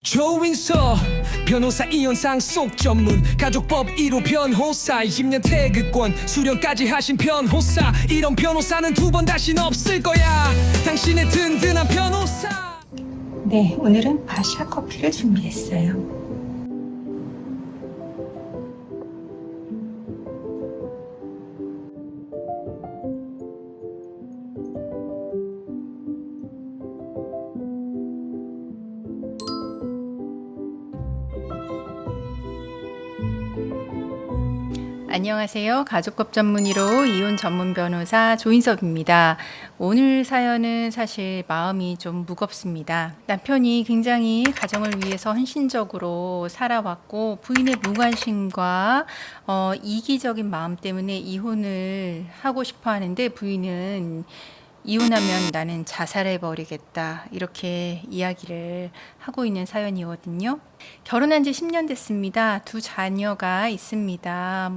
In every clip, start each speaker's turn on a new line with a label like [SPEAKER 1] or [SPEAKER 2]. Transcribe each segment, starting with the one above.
[SPEAKER 1] 조인서 변호사 이혼상 속 전문 가족법 1호 변호사 20년 태극권 수령까지 하신 변호사 이런 변호사는 두 번 다신 없을 거야 당신의 든든한 변호사.
[SPEAKER 2] 네, 오늘은 바샤 커피를 준비했어요.
[SPEAKER 3] 안녕하세요. 가족법 전문의로 이혼 전문 변호사 조인섭입니다. 오늘 사연은 사실 마음이 좀 무겁습니다. 남편이 굉장히 가정을 위해서 헌신적으로 살아왔고 부인의 무관심과 이기적인 마음 때문에 이혼을 하고 싶어 하는데 부인은 이혼하면 나는 자살해버리겠다 이렇게 이야기를 하고 있는 사연이거든요. 결혼한 지 10년 됐습니다. 두 자녀가 있습니다.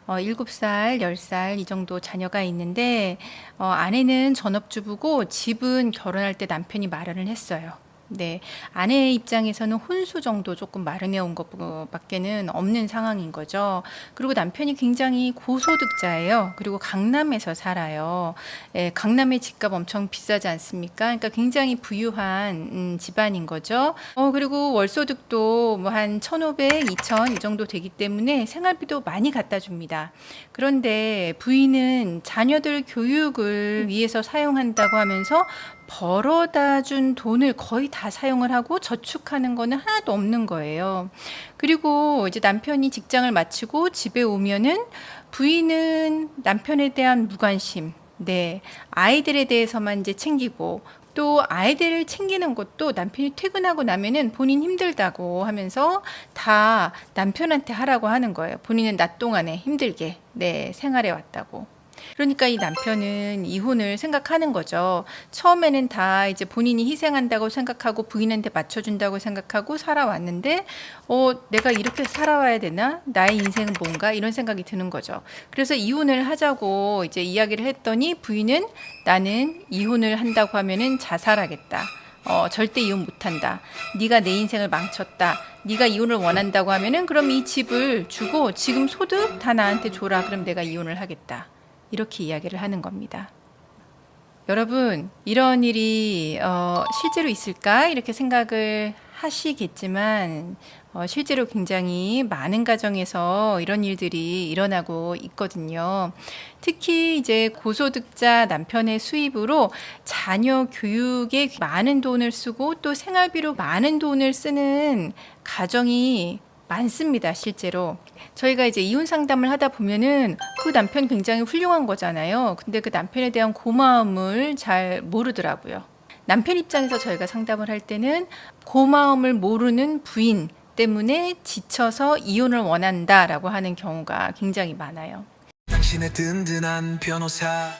[SPEAKER 3] 7살, 10살 이 정도 자녀가 있는데 아내는 전업주부고 집은 결혼할 때 남편이 마련을 했어요. 네, 아내의 입장에서는 혼수 정도 조금 마련해 온 것밖에는 없는 상황인 거죠. 그리고 남편이 굉장히 고소득자예요. 그리고 강남에서 살아요. 예, 강남의 집값 엄청 비싸지 않습니까? 그러니까 굉장히 부유한 집안인 거죠. 그리고 월소득도 한 1,500, 2,000 이 정도 되기 때문에 생활비도 많이 갖다 줍니다. 그런데 부인은 자녀들 교육을 위해서 사용한다고 하면서 벌어다 준 돈을 거의 다 사용을 하고 저축하는 거는 하나도 없는 거예요. 그리고 이제 남편이 직장을 마치고 집에 오면은 부인은 남편에 대한 무관심, 네, 아이들에 대해서만 이제 챙기고 또 아이들을 챙기는 것도 남편이 퇴근하고 나면은 본인 힘들다고 하면서 다 남편한테 하라고 하는 거예요. 본인은 낮 동안에 힘들게 생활해 왔다고. 그러니까 이 남편은 이혼을 생각하는 거죠. 처음에는 다 이제 본인이 희생한다고 생각하고 부인한테 맞춰준다고 생각하고 살아왔는데, 내가 이렇게 살아와야 되나? 나의 인생은 뭔가? 이런 생각이 드는 거죠. 그래서 이혼을 하자고 이제 이야기를 했더니 부인은 나는 이혼을 한다고 하면은 자살하겠다. 절대 이혼 못한다. 네가 내 인생을 망쳤다. 네가 이혼을 원한다고 하면은 그럼 이 집을 주고 지금 소득 다 나한테 줘라. 그럼 내가 이혼을 하겠다. 이렇게 이야기를 하는 겁니다. 여러분, 이런 일이 실제로 있을까? 이렇게 생각을 하시겠지만 실제로 굉장히 많은 가정에서 이런 일들이 일어나고 있거든요. 특히 이제 고소득자 남편의 수입으로 자녀 교육에 많은 돈을 쓰고 또 생활비로 많은 돈을 쓰는 가정이 많습니다, 실제로. 저희가 이제 이혼 상담을 하다 보면은 그 남편 굉장히 훌륭한 거잖아요. 근데 그 남편에 대한 고마움을 잘 모르더라고요. 남편 입장에서 저희가 상담을 할 때는 고마움을 모르는 부인 때문에 지쳐서 이혼을 원한다라고 하는 경우가 굉장히 많아요.
[SPEAKER 1] 당신의 든든한 변호사.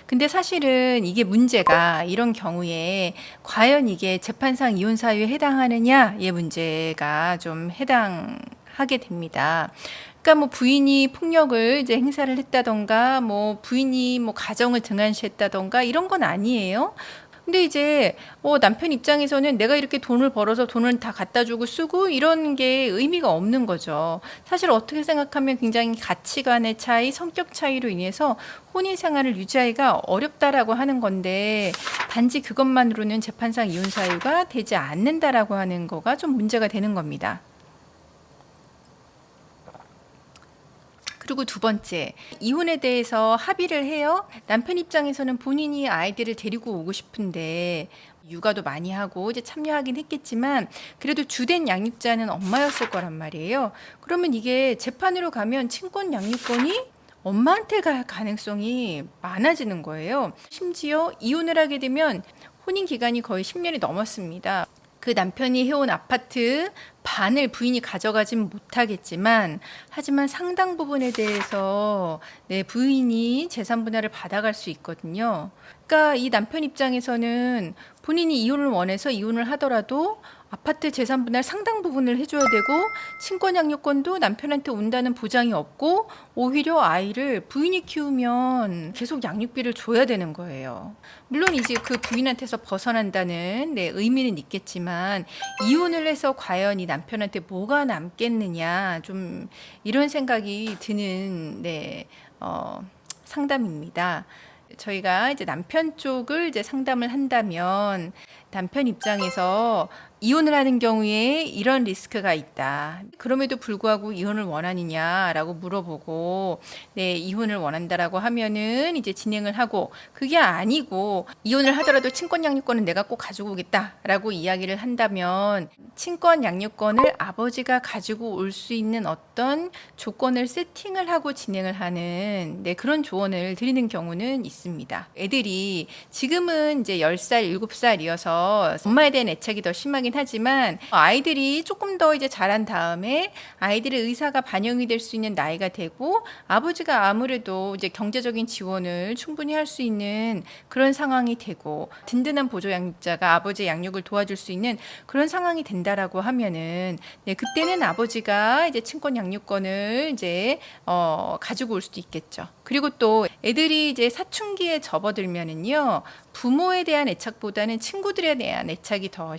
[SPEAKER 3] 근데 사실은 이게 문제가 이런 경우에 과연 이게 재판상 이혼 사유에 해당하느냐의 문제가 좀 해당하게 됩니다. 그러니까 부인이 폭력을 이제 행사를 했다던가 부인이 가정을 등한시했다던가 이런 건 아니에요. 근데 이제 남편 입장에서는 내가 이렇게 돈을 벌어서 돈을 다 갖다 주고 쓰고 이런 게 의미가 없는 거죠. 사실 어떻게 생각하면 굉장히 가치관의 차이, 성격 차이로 인해서 혼인 생활을 유지하기가 어렵다라고 하는 건데 단지 그것만으로는 재판상 이혼 사유가 되지 않는다라고 하는 거가 좀 문제가 되는 겁니다. 그리고 두 번째, 이혼에 대해서 합의를 해요. 남편 입장에서는 본인이 아이들을 데리고 오고 싶은데 육아도 많이 하고 이제 참여하긴 했겠지만 그래도 주된 양육자는 엄마였을 거란 말이에요. 그러면 이게 재판으로 가면 친권 양육권이 엄마한테 갈 가능성이 많아지는 거예요. 심지어 이혼을 하게 되면 혼인 기간이 거의 10년이 넘었습니다. 그 남편이 해온 아파트 반을 부인이 가져가진 못하겠지만 하지만 상당 부분에 대해서 부인이 재산 분할을 받아갈 수 있거든요. 그러니까 이 남편 입장에서는 본인이 이혼을 원해서 이혼을 하더라도 아파트 재산 분할 상당 부분을 해줘야 되고 친권 양육권도 남편한테 온다는 보장이 없고 오히려 아이를 부인이 키우면 계속 양육비를 줘야 되는 거예요. 물론 이제 그 부인한테서 벗어난다는 의미는 있겠지만 이혼을 해서 과연 이 남편한테 뭐가 남겠느냐 좀 이런 생각이 드는 상담입니다. 저희가 이제 남편 쪽을 이제 상담을 한다면 남편 입장에서 이혼을 하는 경우에 이런 리스크가 있다. 그럼에도 불구하고 이혼을 원하느냐라고 물어보고 이혼을 원한다라고 하면은 이제 진행을 하고 그게 아니고 이혼을 하더라도 친권 양육권은 내가 꼭 가지고 오겠다라고 이야기를 한다면 친권 양육권을 아버지가 가지고 올 수 있는 어떤 조건을 세팅을 하고 진행을 하는 그런 조언을 드리는 경우는 있습니다. 애들이 지금은 이제 10살, 7살이어서 엄마에 대한 애착이 더 심하긴 하지만 아이들이 조금 더 이제 자란 다음에 아이들의 의사가 반영이 될 수 있는 나이가 되고 아버지가 아무래도 이제 경제적인 지원을 충분히 할 수 있는 그런 상황이 되고 든든한 보조 양육자가 아버지의 양육을 도와줄 수 있는 그런 상황이 된다라고 하면은 그때는 아버지가 이제 친권 양육권을 이제 가지고 올 수도 있겠죠. 그리고 또 애들이 이제 사춘기에 접어들면은요 부모에 대한 애착보다는 친구들에 대한 애착이 더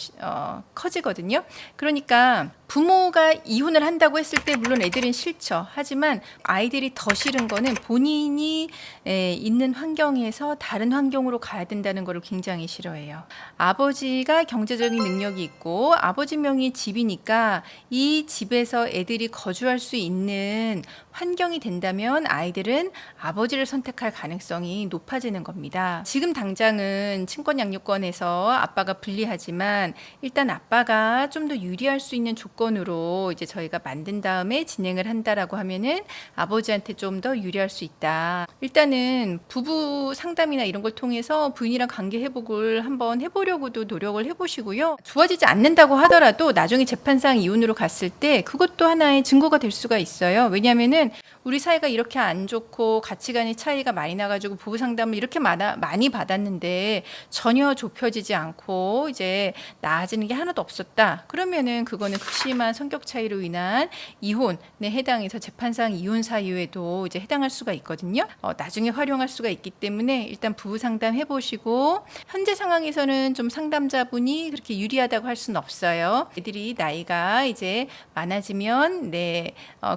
[SPEAKER 3] 커지거든요. 그러니까 부모가 이혼을 한다고 했을 때 물론 애들은 싫죠. 하지만 아이들이 더 싫은 거는 본인이 있는 환경에서 다른 환경으로 가야 된다는 거를 굉장히 싫어해요. 아버지가 경제적인 능력이 있고 아버지 명의 집이니까 이 집에서 애들이 거주할 수 있는 환경이 된다면 아이들은 아버지를 선택할 가능성이 높아지는 겁니다. 지금 당장은 친권 양육권에서 아빠가 불리하지만 일단 아빠가 좀 더 유리할 수 있는 조건으로 이제 저희가 만든 다음에 진행을 한다라고 하면은 아버지한테 좀 더 유리할 수 있다. 일단은 부부 상담이나 이런 걸 통해서 부인이랑 관계 회복을 한번 해보려고도 노력을 해보시고요. 좋아지지 않는다고 하더라도 나중에 재판상 이혼으로 갔을 때 그것도 하나의 증거가 될 수가 있어요. 왜냐하면은 우리 사이가 이렇게 안 좋고 가치관의 차이가 많이 나가지고 부부 상담을 이렇게 많이 받았는데 전혀 좁혀지지 않고 이제 나아지는 게 하나도 없었다. 그러면은 그거는 극심한 성격 차이로 인한 이혼에 해당해서 재판상 이혼 사유에도 이제 해당할 수가 있거든요. 나중에 활용할 수가 있기 때문에 일단 부부 상담 해보시고 현재 상황에서는 좀 상담자분이 그렇게 유리하다고 할 수는 없어요. 애들이 나이가 이제 많아지면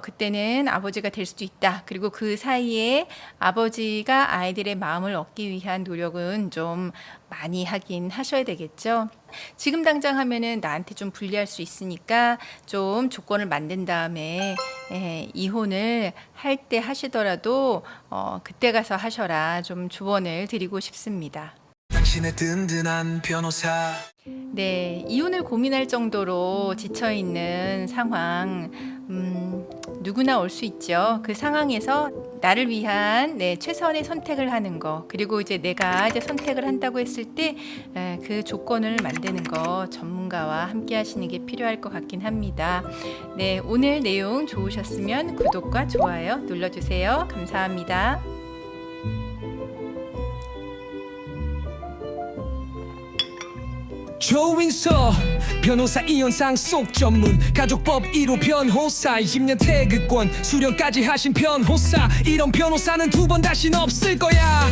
[SPEAKER 3] 그때는 아버지가 될 수도 있다. 그리고 그 사이에 아버지가 아이들의 마음을 얻기 위한 노력은 좀 많이 하긴 하셔야 되겠죠. 지금 당장 하면은 나한테 좀 불리할 수 있으니까 좀 조건을 만든 다음에 이혼을 할 때 하시더라도 그때 가서 하셔라 좀 조언을 드리고 싶습니다.
[SPEAKER 1] 당신의 든든한 변호사.
[SPEAKER 3] 이혼을 고민할 정도로 지쳐있는 상황 누구나 올 수 있죠. 그 상황에서 나를 위한 최선의 선택을 하는 거 그리고 이제 내가 이제 선택을 한다고 했을 때 그 조건을 만드는 거 전문가와 함께 하시는 게 필요할 것 같긴 합니다. 오늘 내용 좋으셨으면 구독과 좋아요 눌러주세요. 감사합니다.
[SPEAKER 1] 조인서 변호사 이혼 상속 전문 가족법 1호 변호사 20년 태극권 수령까지 하신 변호사 이런 변호사는 두 번 다신 없을 거야.